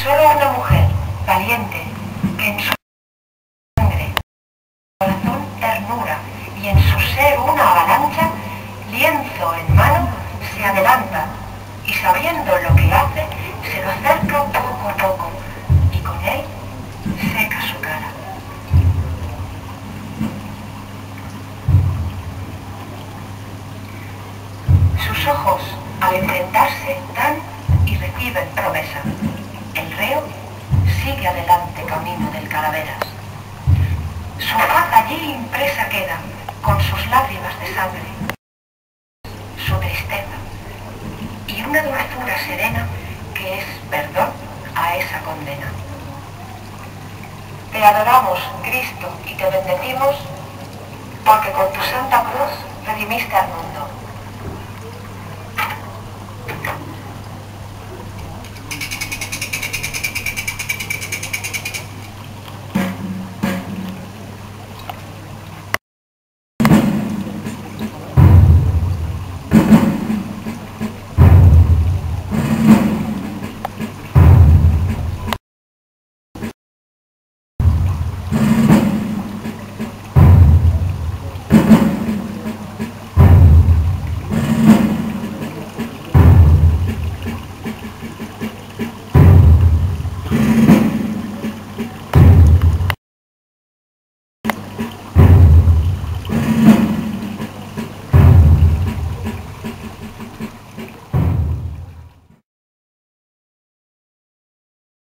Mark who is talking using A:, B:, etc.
A: Solo una mujer valiente, que en su sangre, corazón ternura y en su ser una avalancha, lienzo en mano, se adelanta y sabiendo lo que hace, se lo acerca poco a poco y con él seca su cara. Sus ojos, al enfrentarse, dan y reciben promesa. El reo sigue adelante camino del Calaveras. Su faz allí impresa queda, con sus lágrimas de sangre, su tristeza y una dulzura serena que es perdón a esa condena. Te adoramos, Cristo, y te bendecimos, porque con tu santa cruz redimiste al mundo.